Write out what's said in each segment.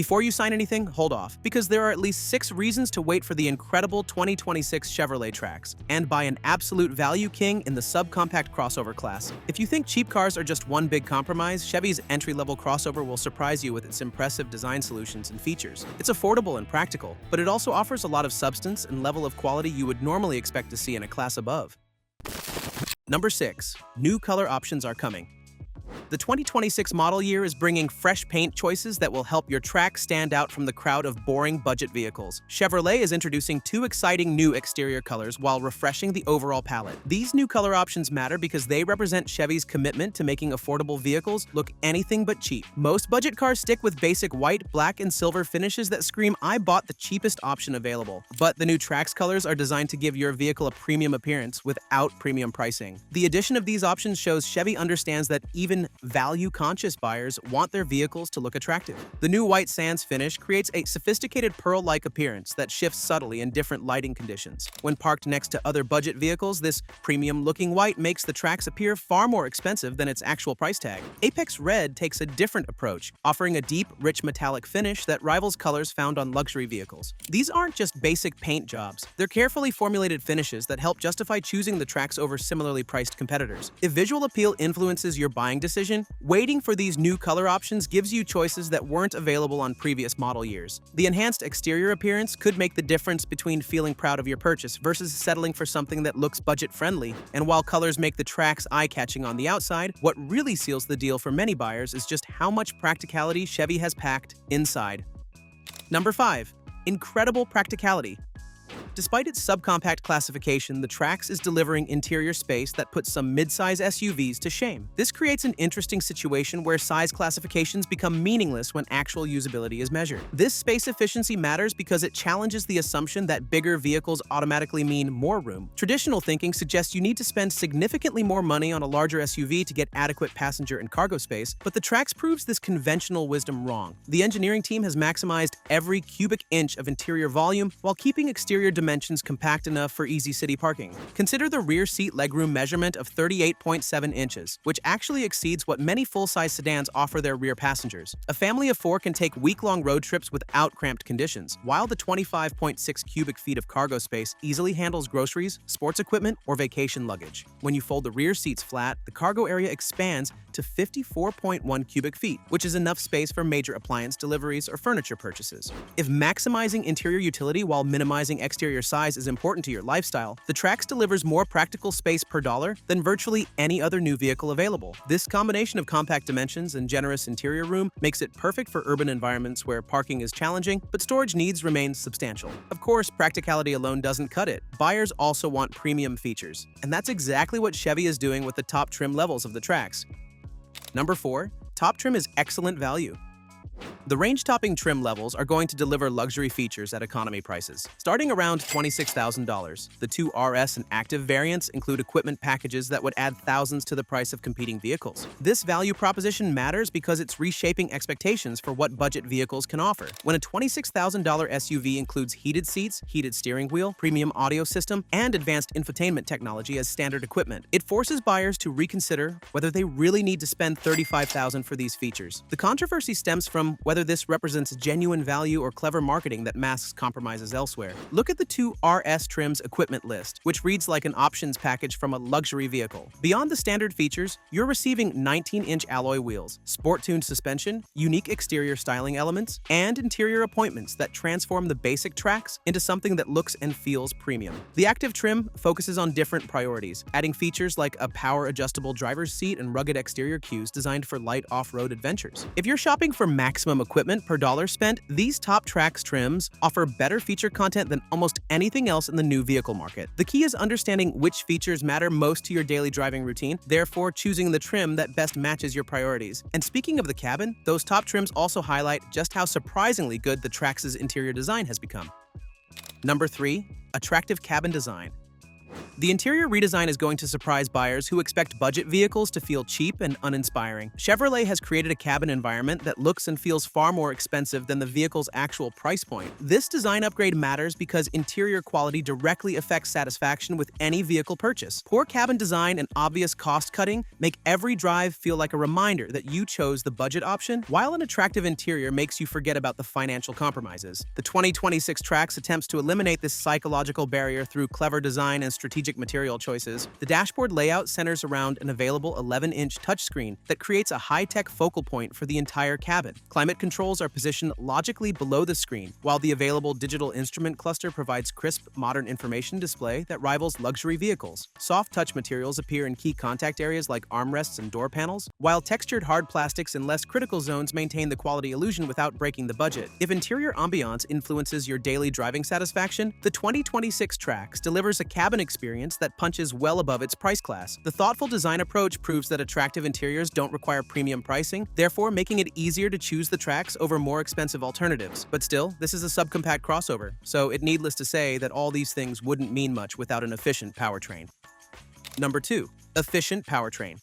Before you sign anything, hold off, because there are at least 6 reasons to wait for the incredible 2026 Chevrolet Trax, and buy an absolute value king in the subcompact crossover class. If you think cheap cars are just one big compromise, Chevy's entry-level crossover will surprise you with its impressive design solutions and features. It's affordable and practical, but it also offers a lot of substance and level of quality you would normally expect to see in a class above. Number 6. New color options are coming. The 2026 model year is bringing fresh paint choices that will help your Trax stand out from the crowd of boring budget vehicles. Chevrolet is introducing 2 exciting new exterior colors while refreshing the overall palette. These new color options matter because they represent Chevy's commitment to making affordable vehicles look anything but cheap. Most budget cars stick with basic white, black, and silver finishes that scream, "I bought the cheapest option available." But the new Trax colors are designed to give your vehicle a premium appearance without premium pricing. The addition of these options shows Chevy understands that even value-conscious buyers want their vehicles to look attractive. The new white sands finish creates a sophisticated pearl-like appearance that shifts subtly in different lighting conditions. When parked next to other budget vehicles, this premium-looking white makes the Trax appear far more expensive than its actual price tag. Apex Red takes a different approach, offering a deep, rich metallic finish that rivals colors found on luxury vehicles. These aren't just basic paint jobs. They're carefully formulated finishes that help justify choosing the Trax over similarly priced competitors. If visual appeal influences your buying decision, waiting for these new color options gives you choices that weren't available on previous model years. The enhanced exterior appearance could make the difference between feeling proud of your purchase versus settling for something that looks budget-friendly. And while colors make the Trax eye-catching on the outside, what really seals the deal for many buyers is just how much practicality Chevy has packed inside. Number 5. Incredible practicality. Despite its subcompact classification, the Trax is delivering interior space that puts some mid-size SUVs to shame. This creates an interesting situation where size classifications become meaningless when actual usability is measured. This space efficiency matters because it challenges the assumption that bigger vehicles automatically mean more room. Traditional thinking suggests you need to spend significantly more money on a larger SUV to get adequate passenger and cargo space, but the Trax proves this conventional wisdom wrong. The engineering team has maximized every cubic inch of interior volume while keeping exterior dimensions compact enough for easy city parking. Consider the rear seat legroom measurement of 38.7 inches, which actually exceeds what many full-size sedans offer their rear passengers. A family of 4 can take week-long road trips without cramped conditions, while the 25.6 cubic feet of cargo space easily handles groceries, sports equipment, or vacation luggage. When you fold the rear seats flat, the cargo area expands to 54.1 cubic feet, which is enough space for major appliance deliveries or furniture purchases. If maximizing interior utility while minimizing exterior size is important to your lifestyle, the Trax delivers more practical space per dollar than virtually any other new vehicle available. This combination of compact dimensions and generous interior room makes it perfect for urban environments where parking is challenging, but storage needs remain substantial. Of course, practicality alone doesn't cut it. Buyers also want premium features, and that's exactly what Chevy is doing with the top trim levels of the Trax. Number 4. Top trim is excellent value. The range-topping trim levels are going to deliver luxury features at economy prices. Starting around $26,000, the 2 RS and Active variants include equipment packages that would add thousands to the price of competing vehicles. This value proposition matters because it's reshaping expectations for what budget vehicles can offer. When a $26,000 SUV includes heated seats, heated steering wheel, premium audio system, and advanced infotainment technology as standard equipment, it forces buyers to reconsider whether they really need to spend $35,000 for these features. The controversy stems from whether this represents genuine value or clever marketing that masks compromises elsewhere. Look at the 2 RS trim's equipment list, which reads like an options package from a luxury vehicle. Beyond the standard features, you're receiving 19-inch alloy wheels, sport-tuned suspension, unique exterior styling elements, and interior appointments that transform the basic Trax into something that looks and feels premium. The Active trim focuses on different priorities, adding features like a power-adjustable driver's seat and rugged exterior cues designed for light off-road adventures. If you're shopping for maximum equipment per dollar spent, these top Trax trims offer better feature content than almost anything else in the new vehicle market. The key is understanding which features matter most to your daily driving routine, therefore choosing the trim that best matches your priorities. And speaking of the cabin, those top trims also highlight just how surprisingly good the Trax's interior design has become. Number 3. Attractive cabin design. The interior redesign is going to surprise buyers who expect budget vehicles to feel cheap and uninspiring. Chevrolet has created a cabin environment that looks and feels far more expensive than the vehicle's actual price point. This design upgrade matters because interior quality directly affects satisfaction with any vehicle purchase. Poor cabin design and obvious cost cutting make every drive feel like a reminder that you chose the budget option, while an attractive interior makes you forget about the financial compromises. The 2026 Trax attempts to eliminate this psychological barrier through clever design and strategic material choices. The dashboard layout centers around an available 11-inch touchscreen that creates a high-tech focal point for the entire cabin. Climate controls are positioned logically below the screen, while the available digital instrument cluster provides crisp, modern information display that rivals luxury vehicles. Soft touch materials appear in key contact areas like armrests and door panels, while textured hard plastics in less critical zones maintain the quality illusion without breaking the budget. If interior ambiance influences your daily driving satisfaction, the 2026 Trax delivers a cabin experience that punches well above its price class. The thoughtful design approach proves that attractive interiors don't require premium pricing, therefore making it easier to choose the Trax over more expensive alternatives. But still, this is a subcompact crossover, so it's needless to say that all these things wouldn't mean much without an efficient powertrain. Number 2. Efficient powertrain.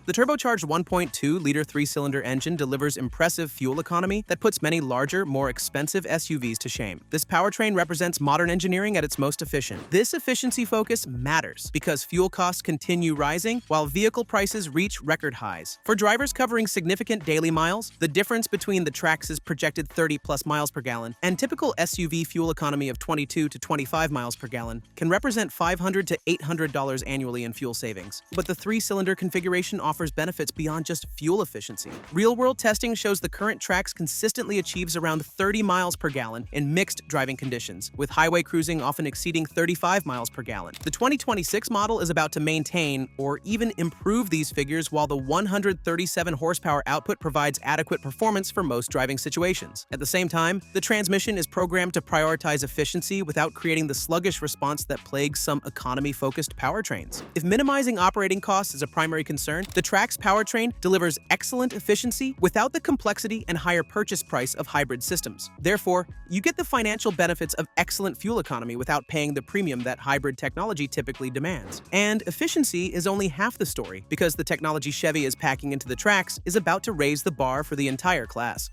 The turbocharged 1.2-liter three-cylinder engine delivers impressive fuel economy that puts many larger, more expensive SUVs to shame. This powertrain represents modern engineering at its most efficient. This efficiency focus matters because fuel costs continue rising while vehicle prices reach record highs. For drivers covering significant daily miles, the difference between the Trax's projected 30+ miles per gallon and typical SUV fuel economy of 22 to 25 miles per gallon can represent $500 to $800 annually in fuel savings. But the three-cylinder configuration offers benefits beyond just fuel efficiency. Real-world testing shows the current Trax consistently achieves around 30 miles per gallon in mixed driving conditions, with highway cruising often exceeding 35 miles per gallon. The 2026 model is about to maintain or even improve these figures, while the 137 horsepower output provides adequate performance for most driving situations. At the same time, the transmission is programmed to prioritize efficiency without creating the sluggish response that plagues some economy-focused powertrains. If minimizing operating costs is a primary concern, the Trax powertrain delivers excellent efficiency without the complexity and higher purchase price of hybrid systems. Therefore, you get the financial benefits of excellent fuel economy without paying the premium that hybrid technology typically demands. And efficiency is only half the story, because the technology Chevy is packing into the Trax is about to raise the bar for the entire class.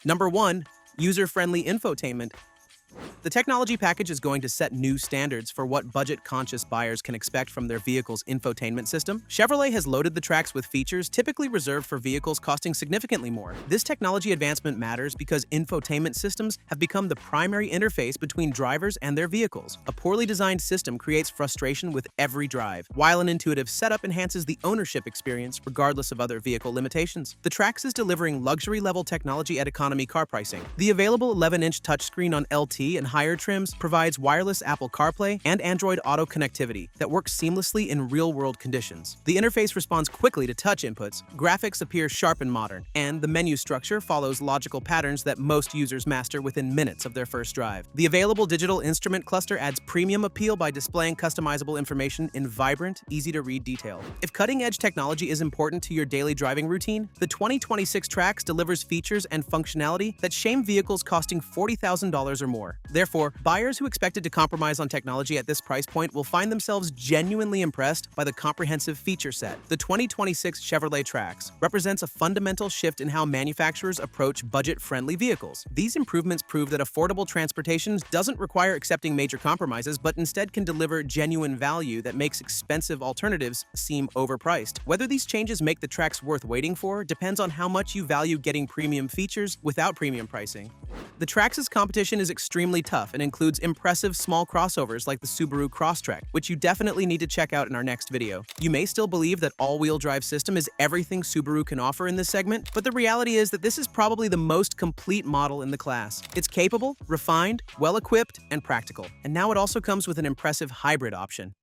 Number 1. User-friendly infotainment. The technology package is going to set new standards for what budget-conscious buyers can expect from their vehicle's infotainment system. Chevrolet has loaded the Trax with features typically reserved for vehicles costing significantly more. This technology advancement matters because infotainment systems have become the primary interface between drivers and their vehicles. A poorly designed system creates frustration with every drive, while an intuitive setup enhances the ownership experience regardless of other vehicle limitations. The Trax is delivering luxury-level technology at economy car pricing. The available 11-inch touchscreen on LT and higher trims provides wireless Apple CarPlay and Android Auto connectivity that works seamlessly in real-world conditions. The interface responds quickly to touch inputs, graphics appear sharp and modern, and the menu structure follows logical patterns that most users master within minutes of their first drive. The available digital instrument cluster adds premium appeal by displaying customizable information in vibrant, easy-to-read detail. If cutting-edge technology is important to your daily driving routine, the 2026 Trax delivers features and functionality that shame vehicles costing $40,000 or more. Therefore, buyers who expected to compromise on technology at this price point will find themselves genuinely impressed by the comprehensive feature set. The 2026 Chevrolet Trax represents a fundamental shift in how manufacturers approach budget-friendly vehicles. These improvements prove that affordable transportation doesn't require accepting major compromises, but instead can deliver genuine value that makes expensive alternatives seem overpriced. Whether these changes make the Trax worth waiting for depends on how much you value getting premium features without premium pricing. The Trax's competition is extremely tough and includes impressive small crossovers like the Subaru Crosstrek, which you definitely need to check out in our next video. You may still believe that all-wheel drive system is everything Subaru can offer in this segment, but the reality is that this is probably the most complete model in the class. It's capable, refined, well-equipped, and practical. And now it also comes with an impressive hybrid option.